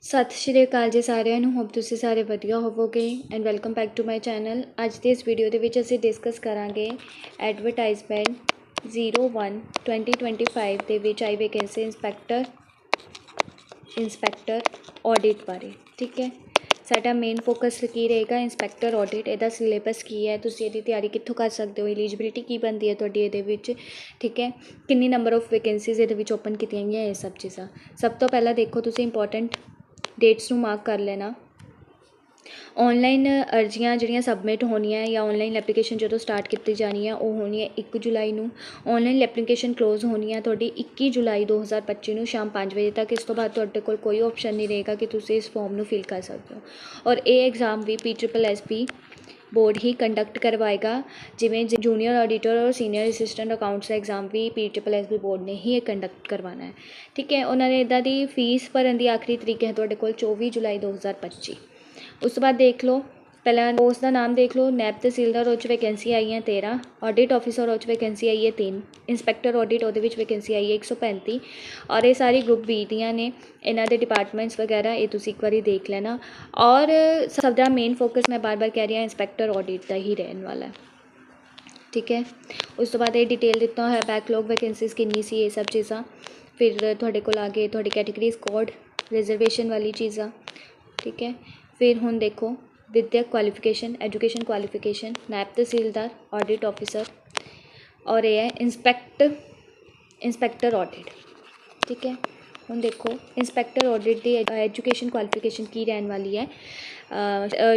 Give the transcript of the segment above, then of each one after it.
ਸਤਿ ਸ਼੍ਰੀ ਅਕਾਲ ਜੀ ਸਾਰਿਆਂ ਨੂੰ। ਹੋਪ ਤੁਸੀਂ ਸਾਰੇ ਵਧੀਆ ਹੋਵੋਗੇ and welcome back to my channel. ਅੱਜ ਦੀ ਇਸ ਵੀਡੀਓ ਦੇ ਵਿੱਚ ਅਸੀਂ ਡਿਸਕਸ ਕਰਾਂਗੇ ਐਡਵਰਟਾਈਜ਼ਮੈਂਟ 01 2025 ਦੇ ਵਿੱਚ ਆਈ ਵੈਕੈਂਸੀ ਇੰਸਪੈਕਟਰ ਆਡਿਟ ਬਾਰੇ। ਠੀਕ ਹੈ, ਸਾਡਾ ਮੇਨ ਫੋਕਸ ਕੀ ਰਹੇਗਾ? Inspector audit. ਇਹਦਾ ਸਿਲੇਬਸ ਕੀ ਹੈ, ਤੁਸੀਂ ਇਹਦੀ ਤਿਆਰੀ ਕਿੱਥੋਂ ਕਰ ਸਕਦੇ ਹੋ, ਐਲੀਜੀਬਿਲਿਟੀ ਕੀ ਬਣਦੀ ਹੈ ਤੁਹਾਡੀ ਇਹਦੇ ਵਿੱਚ, ਠੀਕ ਹੈ, ਕਿੰਨੀ ਨੰਬਰ ਆਫ ਵੈਕੈਂਸੀਜ਼ ਇਹਦੇ ਵਿੱਚ ਓਪਨ ਕੀਤੀਆਂ ਗਈਆਂ, ਇਹ ਸਭ ਚੀਜ਼ਾਂ। ਸਭ ਤੋਂ ਪਹਿਲਾਂ ਦੇਖੋ, ਤੁਸੀਂ ਇੰਪੋਰਟੈਂਟ ਡੇਟਸ ਨੂੰ ਮਾਰਕ ਕਰ ਲੈਣਾ। ਔਨਲਾਈਨ ਅਰਜ਼ੀਆਂ ਜਿਹੜੀਆਂ ਸਬਮਿਟ ਹੋਣੀਆਂ ਜਾਂ ਔਨਲਾਈਨ ਐਪਲੀਕੇਸ਼ਨ ਜਦੋਂ ਸਟਾਰਟ ਕੀਤੀ ਜਾਣੀ ਹੈ ਉਹ ਹੋਣੀ ਹੈ 1 ਜੁਲਾਈ ਨੂੰ। ਔਨਲਾਈਨ ਐਪਲੀਕੇਸ਼ਨ ਕਲੋਜ਼ ਹੋਣੀ ਹੈ ਤੁਹਾਡੀ 21 ਜੁਲਾਈ 2025 ਨੂੰ ਸ਼ਾਮ 5 ਵਜੇ ਤੱਕ। ਇਸ ਤੋਂ ਬਾਅਦ ਤੁਹਾਡੇ ਕੋਲ ਕੋਈ ਆਪਸ਼ਨ ਨਹੀਂ ਰਹੇਗਾ ਕਿ ਤੁਸੀਂ ਇਸ ਫਾਰਮ ਨੂੰ ਫਿਲ ਕਰ ਸਕਦੇ ਹੋ। ਔਰ ਇਹ ਐਗਜ਼ਾਮ ਵੀ PSSB ਬੋਰਡ ਹੀ ਕੰਡਕਟ ਕਰਵਾਏਗਾ। ਜਿਵੇਂ ਜੂਨੀਅਰ ਆਡੀਟਰ ਔਰ ਸੀਨੀਅਰ ਅਸਿਸਟੈਂਟ ਅਕਾਊਂਟਸ ਦਾ ਐਗਜ਼ਾਮ ਵੀ PSSB ਬੋਰਡ ਨੇ ਹੀ ਇਹ ਕੰਡਕਟ ਕਰਵਾਉਣਾ ਹੈ। ਠੀਕ ਹੈ, ਉਹਨਾਂ ਨੇ ਇੱਦਾਂ ਦੀ ਫੀਸ ਭਰਨ ਦੀ ਆਖਰੀ ਤਰੀਕ ਹੈ ਤੁਹਾਡੇ ਕੋਲ 24 ਜੁਲਾਈ 2025। ਉਸ ਤੋਂ ਬਾਅਦ ਦੇਖ ਲਓ, ਪਹਿਲਾਂ ਪੋਸਟ ਦਾ ਨਾਮ ਦੇਖ ਲਓ। ਨੈਬ ਤਹਿਸੀਲਦਾਰ ਉਹ 'ਚ ਵੈਕੈਂਸੀ ਆਈ ਹੈ 13। ਆਡਿਟ ਆਫਿਸਰ ਉਹ 'ਚ ਵੈਕੈਂਸੀ ਆਈ ਹੈ 3। ਇੰਸਪੈਕਟਰ ਆਡਿਟ ਉਹਦੇ ਵਿੱਚ ਵੈਕੈਂਸੀ ਆਈ ਹੈ 135। ਔਰ ਇਹ ਸਾਰੀ ਗਰੁੱਪ B ਦੀਆਂ ਨੇ, ਇਹਨਾਂ ਦੇ ਡਿਪਾਰਟਮੈਂਟਸ ਵਗੈਰਾ ਇਹ ਤੁਸੀਂ ਇੱਕ ਵਾਰੀ ਦੇਖ ਲੈਣਾ। ਔਰ ਸਭ ਦਾ ਮੇਨ ਫੋਕਸ ਮੈਂ ਬਾਰ ਬਾਰ ਕਹਿ ਰਹੀ ਹਾਂ ਇੰਸਪੈਕਟਰ ਆਡਿਟ ਦਾ ਹੀ ਰਹਿਣ ਵਾਲਾ ਹੈ। ਠੀਕ ਹੈ, ਉਸ ਤੋਂ ਬਾਅਦ ਇਹ ਡਿਟੇਲ ਦਿੱਤਾ ਹੋਇਆ ਬੈਕਲੌਗ ਵੈਕੈਂਸੀਜ਼ ਕਿੰਨੀ ਸੀ, ਇਹ ਸਭ ਚੀਜ਼ਾਂ। ਫਿਰ ਤੁਹਾਡੇ ਕੋਲ ਆ ਗਏ ਤੁਹਾਡੀ ਕੈਟੇਗਰੀਜ਼ ਕੋਡ, ਰਿਜ਼ਰਵੇਸ਼ਨ ਵਾਲੀ ਚੀਜ਼ਾਂ। ਠੀਕ ਹੈ, ਫਿਰ ਹੁਣ ਦੇਖੋ ਵਿਦਿਅਕ qualification, education qualification, naib tehsildar, audit officer, ਔਰ ਇਹ ਹੈ ਇੰਸਪੈਕਟਰ ਆਡਿਟ। ਠੀਕ ਹੈ, ਹੁਣ ਦੇਖੋ ਇੰਸਪੈਕਟਰ ਆਡਿਟ ਦੀ ਐਜੂਕੇਸ਼ਨ ਕੁਆਲੀਫਿਕੇਸ਼ਨ ਕੀ ਰਹਿਣ ਵਾਲੀ ਹੈ।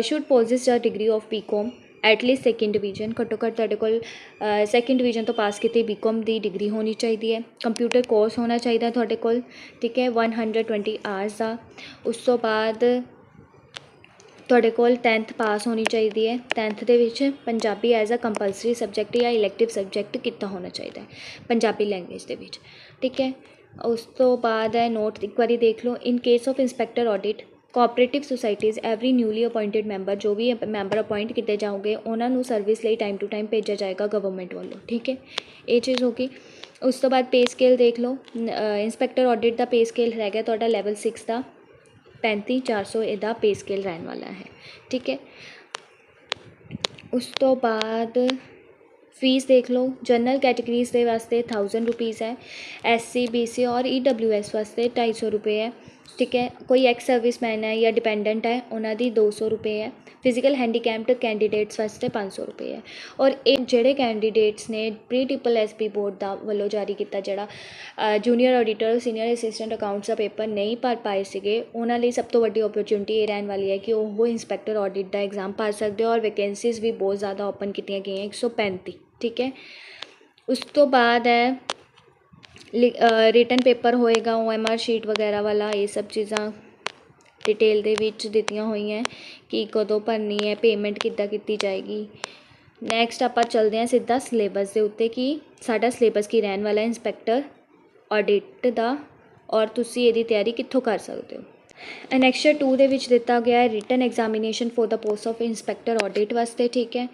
Should possess a degree of BCom at least 2nd division. ਘੱਟੋ ਘੱਟ ਤੁਹਾਡੇ ਕੋਲ 2nd ਡਿਵੀਜ਼ਨ ਤੋਂ ਪਾਸ ਕੀਤੀ BCom ਦੀ ਡਿਗਰੀ ਹੋਣੀ ਚਾਹੀਦੀ ਹੈ। ਕੰਪਿਊਟਰ ਕੋਰਸ ਹੋਣਾ ਚਾਹੀਦਾ ਤੁਹਾਡੇ ਕੋਲ। ਠੀਕ ਹੈ, 120 ਆਵਰਸ ਦਾ। ਉਸ ਤੋਂ ਬਾਅਦ ਤੁਹਾਡੇ ਕੋਲ 10th ਪਾਸ ਹੋਣੀ ਚਾਹੀਦੀ ਹੈ। 10th ਦੇ ਵਿੱਚ Punjabi as a compulsory subject ਜਾਂ ਇਲੈਕਟਿਵ ਸਬਜੈਕਟ ਕੀਤਾ ਹੋਣਾ ਚਾਹੀਦਾ ਹੈ ਪੰਜਾਬੀ ਲੈਂਗੁਏਜ ਦੇ ਵਿੱਚ। ਠੀਕ ਹੈ, ਉਸ ਤੋਂ ਬਾਅਦ ਹੈ ਨੋਟ ਇੱਕ ਵਾਰੀ ਦੇਖ ਲਓ। In case of inspector audit cooperative societies every newly appointed member, ਜੋ ਵੀ ਮੈਂਬਰ ਅਪੋਇੰਟ ਕੀਤੇ ਜਾਓਗੇ ਉਹਨਾਂ ਨੂੰ ਸਰਵਿਸ ਲਈ ਟਾਈਮ ਟੂ ਟਾਈਮ ਭੇਜਿਆ ਜਾਏਗਾ ਗਵਰਨਮੈਂਟ ਵੱਲੋਂ। ਠੀਕ ਹੈ, ਇਹ ਚੀਜ਼ ਹੋ ਗਈ। ਉਸ ਤੋਂ ਬਾਅਦ ਪੇ ਸਕੇਲ ਦੇਖ ਲਓ। ਇੰਸਪੈਕਟਰ ਆਡਿਟ ਦਾ ਪੇ ਸਕੇਲ ਰਹਿ ਗਿਆ ਤੁਹਾਡਾ ਲੈਵਲ 6 ਦਾ 35,400 ਇਹਦਾ ਪੇ ਸਕੇਲ ਰਹਿਣ ਵਾਲਾ ਹੈ। ਠੀਕ ਹੈ, ਉਸ ਤੋਂ ਬਾਅਦ ਫੀਸ ਦੇਖ ਲਓ। ਜਨਰਲ ਕੈਟੇਗਰੀਜ਼ ਦੇ ਵਾਸਤੇ 1000 ਰੁਪੀਜ਼ ਹੈ। SC BC ਔਰ EWS ਵਾਸਤੇ 250 ਰੁਪਏ ਹੈ। ਠੀਕ ਹੈ, ਕੋਈ ਐਕਸ ਸਰਵਿਸਮੈਨ ਹੈ ਜਾਂ ਡਿਪੈਂਡੈਂਟ ਹੈ ਉਹਨਾਂ ਦੀ 200 ਰੁਪਏ ਹੈ। ਫਿਜ਼ੀਕਲ ਹੈਂਡੀਕੈਪਡ ਕੈਂਡੀਡੇਟਸ ਵਾਸਤੇ 500 ਰੁਪਏ ਹੈ। ਔਰ ਇਹ ਜਿਹੜੇ ਕੈਂਡੀਡੇਟਸ ਨੇ PSSB ਬੋਰਡ ਦਾ ਵੱਲੋਂ ਜਾਰੀ ਕੀਤਾ ਜਿਹੜਾ junior auditor senior assistant accounts ਦਾ ਪੇਪਰ ਨਹੀਂ ਭਰ ਪਾਏ ਸੀਗੇ, ਉਹਨਾਂ ਲਈ ਸਭ ਤੋਂ ਵੱਡੀ ਓਪਰਚੁਨਿਟੀ ਇਹ ਰਹਿਣ ਵਾਲੀ ਹੈ ਕਿ ਉਹ ਇੰਸਪੈਕਟਰ ਆਡਿਟ ਦਾ ਐਗਜ਼ਾਮ ਭਰ ਸਕਦੇ ਹੋ। ਔਰ ਵੈਕੈਂਸੀਜ਼ ਵੀ ਬਹੁਤ ਜ਼ਿਆਦਾ ਓਪਨ ਕੀਤੀਆਂ ਗਈਆਂ 135। ਠੀਕ ਹੈ, ਉਸ ਤੋਂ ਬਾਅਦ ਹੈ ਰਿਟਨ ਪੇਪਰ ਹੋਏਗਾ OMR ਸ਼ੀਟ ਵਗੈਰਾ ਵਾਲਾ। ਇਹ ਸਭ ਚੀਜ਼ਾਂ ਡਿਟੇਲ ਦੇ ਵਿੱਚ ਦਿੱਤੀਆਂ ਹੋਈਆਂ ਕਿ ਕਦੋਂ ਭਰਨੀ ਹੈ, ਪੇਮੈਂਟ ਕਿੱਦਾਂ ਕੀਤੀ ਜਾਏਗੀ। ਨੈਕਸਟ ਆਪਾਂ ਚੱਲਦੇ ਹਾਂ ਸਿੱਧਾ ਸਿਲੇਬਸ ਦੇ ਉੱਤੇ ਕਿ ਸਾਡਾ ਸਿਲੇਬਸ ਕੀ ਰਹਿਣ ਵਾਲਾ ਇੰਸਪੈਕਟਰ ਆਡਿਟ ਦਾ ਔਰ ਤੁਸੀਂ ਇਹਦੀ ਤਿਆਰੀ ਕਿੱਥੋਂ ਕਰ ਸਕਦੇ ਹੋ। ਐਨੈਕਸਚਰ 2 ਦੇ ਵਿੱਚ ਦਿੱਤਾ ਗਿਆ ਹੈ written examination for the post of inspector audit ਵਾਸਤੇ। ਠੀਕ ਹੈ,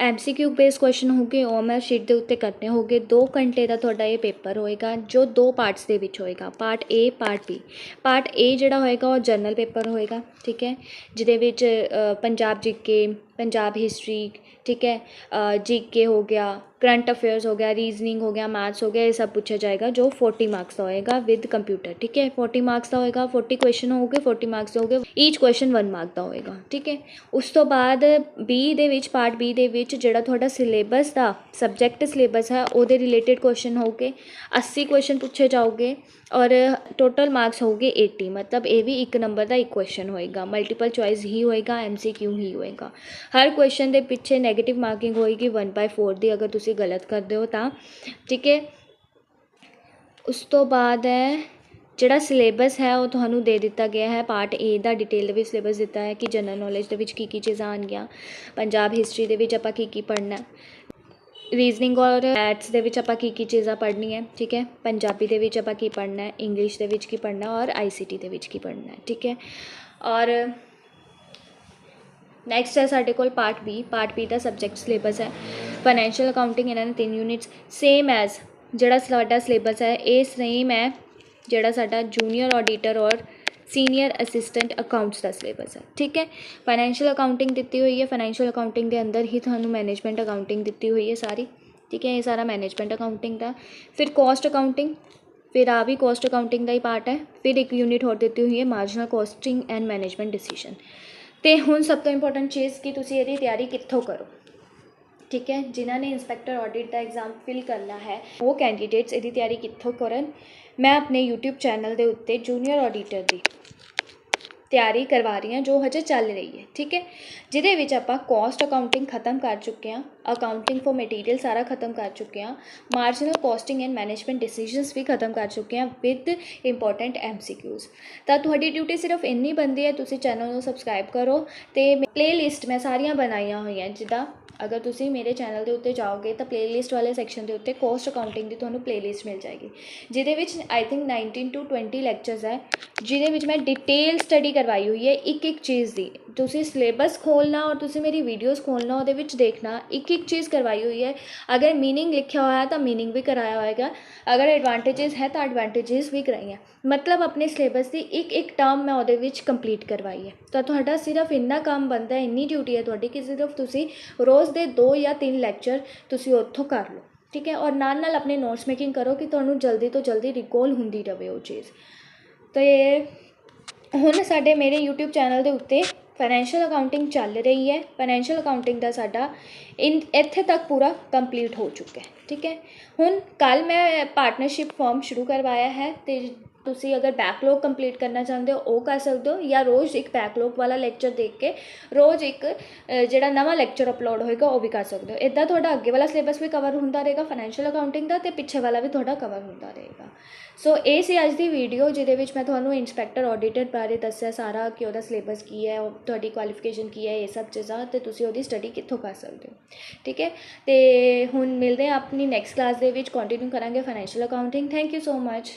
MCQ ਬੇਸ ਕੁਐਸਚਨ ਹੋਗੇ, OMR ਸ਼ੀਟ ਦੇ ਉੱਤੇ ਕਰਨੇ ਹੋਗੇ। 2 ਘੰਟੇ ਦਾ ਤੁਹਾਡਾ ਇਹ ਪੇਪਰ ਹੋਏਗਾ ਜੋ 2 ਪਾਰਟਸ ਦੇ ਵਿੱਚ ਹੋਏਗਾ, part A part B। Part A ਜਿਹੜਾ ਹੋਏਗਾ ਉਹ ਜਨਰਲ ਪੇਪਰ ਹੋਏਗਾ। ਠੀਕ ਹੈ, ਜਿਹਦੇ ਵਿੱਚ ਪੰਜਾਬ GK, ਪੰਜਾਬ ਹਿਸਟਰੀ, ਠੀਕ ਹੈ, GK ਹੋ ਗਿਆ, ਕਰੰਟ ਅਫੇਅਰਸ ਹੋ ਗਿਆ, ਰੀਜ਼ਨਿੰਗ ਹੋ ਗਿਆ, ਮੈਥਸ ਹੋ ਗਿਆ, ਇਹ ਸਭ ਪੁੱਛਿਆ ਜਾਏਗਾ ਜੋ 40 ਮਾਰਕਸ ਦਾ ਹੋਏਗਾ ਵਿਦ ਕੰਪਿਊਟਰ। ਠੀਕ ਹੈ, 40 ਮਾਰਕਸ ਦਾ ਹੋਏਗਾ। 40 ਕੁਐਸਚਨ ਹੋਗੇ, 40 ਮਾਰਕਸ ਦੇ ਹੋਗੇ। ਈਚ ਕੁਐਸਚਨ 1 ਮਾਰਕ ਦਾ ਹੋਏਗਾ। ਠੀਕ ਹੈ, ਉਸ ਤੋਂ ਬਾਅਦ B ਦੇ ਵਿੱਚ ਪਾਰਟ B ਦੇ ਵਿੱਚ ਜਿਹੜਾ ਤੁਹਾਡਾ ਸਿਲੇਬਸ ਦਾ ਸਬਜੈਕਟ ਸਿਲੇਬਸ ਹੈ ਉਹਦੇ ਰਿਲੇਟਿਡ ਕੁਐਸਚਨ ਹੋਗੇ। 80 ਕੁਐਸਚਨ ਪੁੱਛੇ ਜਾਓਗੇ ਔਰ ਟੋਟਲ ਮਾਰਕਸ ਹੋਗੇ 80। ਮਤਲਬ ਇਹ ਵੀ 1 ਨੰਬਰ ਦਾ 1 ਕੁਐਸਚਨ ਹੋਏਗਾ, ਮਲਟੀਪਲ ਚੋਇਸ ਹੀ ਹੋਏਗਾ, MCQ ਹੀ ਹੋਏਗਾ। ਹਰ ਕੁਐਸਚਨ ਦੇ ਪਿੱਛੇ ਨੈਗੇਟਿਵ ਮਾਰਕਿੰਗ ਹੋਏਗੀ 1/4 ਦੀ ਅਗਰ ਤੁਸੀਂ ਗਲਤ ਕਰਦੇ ਹੋ ਤਾਂ। ਠੀਕ ਹੈ, ਉਸ ਤੋਂ ਬਾਅਦ ਹੈ ਜਿਹੜਾ ਸਿਲੇਬਸ ਹੈ ਉਹ ਤੁਹਾਨੂੰ ਦੇ ਦਿੱਤਾ ਗਿਆ ਹੈ। ਪਾਰਟ A ਦਾ ਡਿਟੇਲ ਦੇ ਵਿੱਚ ਸਿਲੇਬਸ ਦਿੱਤਾ ਹੈ ਕਿ ਜਨਰਲ ਨੌਲੇਜ ਦੇ ਵਿੱਚ ਕੀ ਚੀਜ਼ਾਂ ਆਉਣਗੀਆਂ, ਪੰਜਾਬ ਹਿਸਟਰੀ ਦੇ ਵਿੱਚ ਆਪਾਂ ਕੀ ਪੜ੍ਹਨਾ, ਰੀਜ਼ਨਿੰਗ ਔਰ ਮੈਥਸ ਦੇ ਵਿੱਚ ਆਪਾਂ ਕੀ ਚੀਜ਼ਾਂ ਪੜ੍ਹਨੀ ਹੈ। ਠੀਕ ਹੈ, ਪੰਜਾਬੀ ਦੇ ਵਿੱਚ ਆਪਾਂ ਕੀ ਪੜ੍ਹਨਾ ਹੈ, ਇੰਗਲਿਸ਼ ਦੇ ਵਿੱਚ ਕੀ ਪੜ੍ਹਨਾ ਔਰ ICT ਦੇ ਵਿੱਚ ਕੀ ਪੜ੍ਹਨਾ ਹੈ। ਠੀਕ ਹੈ, ਔਰ ਨੈਕਸਟ ਹੈ ਸਾਡੇ ਕੋਲ ਪਾਰਟ B ਦਾ ਸਬਜੈਕਟ ਸਿਲੇਬਸ ਹੈ। ਫਾਈਨੈਂਸ਼ੀਅਲ ਅਕਾਊਂਟਿੰਗ ਇਹਨਾਂ ਨੇ 3 ਯੂਨਿਟਸ ਸੇਮ ਐਜ਼ ਜਿਹੜਾ ਸਾਡਾ ਸਿਲੇਬਸ ਹੈ ਇਹ ਸੇਮ ਹੈ ਜਿਹੜਾ ਸਾਡਾ ਜੂਨੀਅਰ ਆਡੀਟਰ ਔਰ ਸੀਨੀਅਰ ਅਸਿਸਟੈਂਟ ਅਕਾਊਂਟਸ ਦਾ ਸਿਲੇਬਸ ਹੈ। ਠੀਕ ਹੈ, ਫਾਈਨੈਂਸ਼ੀਅਲ ਅਕਾਊਂਟਿੰਗ ਦਿੱਤੀ ਹੋਈ ਹੈ। ਫਾਈਨੈਂਸ਼ੀਅਲ ਅਕਾਊਂਟਿੰਗ ਦੇ ਅੰਦਰ ਹੀ ਤੁਹਾਨੂੰ ਮੈਨੇਜਮੈਂਟ ਅਕਾਊਂਟਿੰਗ ਦਿੱਤੀ ਹੋਈ ਹੈ ਸਾਰੀ। ਠੀਕ ਹੈ, ਇਹ ਸਾਰਾ ਮੈਨੇਜਮੈਂਟ ਅਕਾਊਂਟਿੰਗ ਦਾ। ਫਿਰ ਕੋਸਟ ਅਕਾਊਂਟਿੰਗ, ਫਿਰ ਆ ਵੀ ਕੋਸਟ ਅਕਾਊਂਟਿੰਗ ਦਾ ਹੀ ਪਾर्ट है। फिर एक यूनिट ਹੋਰ ਦਿੱਤੀ ਹੋਈ ਹੈ ਮਾਰਜਨਲ ਕੋਸਟਿੰਗ ਐਂਡ ਮੈਨੇਜਮੈਂਟ ਡਿਸੀजन। ਤੇ ਹੁਣ ਸਭ ਤੋਂ ਇੰਪੋਰਟੈਂਟ ਚੀਜ਼ ਕਿ ਤੁਸੀਂ ਇਹਦੀ ਤਿਆਰੀ ਕਿੱਥੋਂ ਕਰੋ। ठीक है, जिन्होंने इंस्पैक्टर ऑडिट का एग्जाम फिल करना है वो कैंडीडेट्स इसकी तैयारी कितों करन। मैं अपने यूट्यूब चैनल के उत्ते जूनियर ऑडिटर की तैयारी करवा रही हाँ जो हजे चल रही है। ठीक है, जिदे विच आपां कॉस्ट अकाउंटिंग खत्म कर चुके हैं, अकाउंटिंग फॉर मटीरियल सारा खत्म कर चुके हैं, marginal costing and management decisions भी खत्म कर चुके हैं विद इंपॉर्टेंट MCQs। तो तुहाडी ड्यूटी सिर्फ इन्नी बनती है, तुसी चैनल को सबसक्राइब करो। तो प्ले लिस्ट मैं सारियां बनाइया हुई हैं, जिदा अगर तुसी मेरे चैनल के उत्ते जाओगे तो प्ले लिस्ट वाले सैक्शन के उत्ते कॉस्ट अकाउंटिंग की तुहानूं प्ले लिस्ट मिल जाएगी, जिहदे विच आई थिंक 19 to 20 लैक्चर्स है, जिहदे विच मैं डिटेल स्टडी करवाई हुई है एक एक चीज़ की। तुसी सिलेबस खोलना और तुसी मेरी वीडियोज़ खोलना, उहदे विच देखना एक एक चीज़ करवाई हुई है। अगर मीनिंग लिखा हुआ है तो मीनिंग भी कराया होएगा, अगर एडवांटेजेस है तो एडवांटेजेस भी कराई हैं। मतलब अपने सिलेबस की एक एक टर्म मैं उहदे विच कंप्लीट करवाई है। तो तुहाडा सिर्फ इन्ना काम बनता है, इन्नी ड्यूटी है तुहाडी कि सिर्फ तुसी रोज़ दे 2 या 3 लैक्चर तुसी उत्थों कर लो। ठीक है, और नाल नाल अपने नोट्स मेकिंग करो कि तुहानूं जल्दी तो जल्दी रिकॉल हुंदी रहे वो चीज़। तो ये हुण साडे मेरे यूट्यूब चैनल के उत्ते फाइनैंशियल अकाउंटिंग चल रही है। फाइनैंशियल अकाउंटिंग का साडा इत्थे तक पूरा कंप्लीट हो चुका है। ठीक है, हुण कल मैं पार्टनरशिप फॉर्म शुरू करवाया है, तो तुसी अगर बैकलॉग कंप्लीट करना चाहते हो वो कर सकते हो, या रोज़ एक बैकलॉग वाला लैक्चर देख के रोज़ एक जिहड़ा नवा लैक्चर अपलोड होएगा वो भी कर सकते हो। इदां तुहाडा अगे वाला सिलेबस भी कवर होंदा रहेगा फाइनैंशियल अकाउंटिंग का, तो पिछे वाला भी तुहाडा कवर होंदा रहेगा। सो ये सी अज दी वीडियो, जिहदे विच मैं तुहानूं इंस्पैक्टर ऑडिटर बारे दस्सिया सारा कि उहदा सिलेबस की है, तुहाडी क्वालिफिकेशन की है, ये सब चीज़ां, ते तुसी उहदी स्टडी कित्थों कर सकते हो। ठीक है, तो हुण मिलदे हैं अपनी नैक्सट क्लास दे विच, कंटिन्यू करांगे financial accounting. Thank you so much.